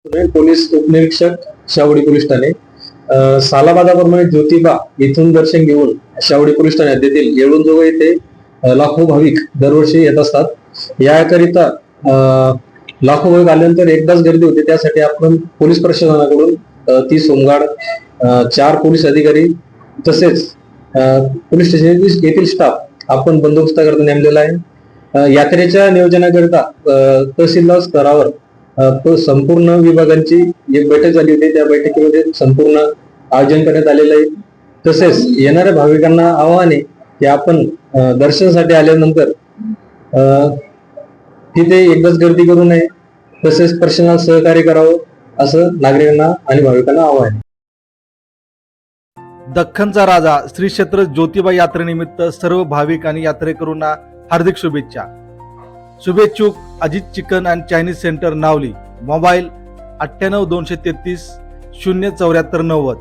Police उपनिरीक्षक शावडी police Thane सालाबादाप्रमाणे Jyotiba इथून दर्शन घेऊन शावडी पोलीस ठाणे हद्दीतील येळूरजवळ येथे लाखो भाविक दरवर्षी येत असतात। याकरिता लाखो भाविक आल्यानंतर एकदाच गर्दी होते, त्यासाठी आपण पोलीस प्रशासनाकडून 30 होमगार्ड, 4 पोलीस अधिकारी तसेच पोलीस स्टेशन येथील स्टाफ आपण बंदोबस्ताकरता नेमलेला आहे। यात्रेच्या नियोजनाकरिता तहसीलदार स्तरावर संपूर्ण विभागांची एक बैठक झाली होती। त्या बैठकीमध्ये संपूर्ण आयोजन करण्यात आलेलं आहे। तसेच येणाऱ्या भाविकांना आवाहन आहे की आपण दर्शनासाठी आल्यानंतर तिथे एकदाच गर्दी करू नये, तसेच प्रशासनाला सहकार्य करावं असं नागरिकांना आणि भाविकांना आवाहन आहे। दख्खनचा राजा श्री क्षेत्र ज्योतिबा यात्रेनिमित्त सर्व भाविक आणि यात्रेकरूंना हार्दिक शुभेच्छा। शुभेच्छुक Ajit chicken and Chinese centre Navali, mobile 98 233 074 90।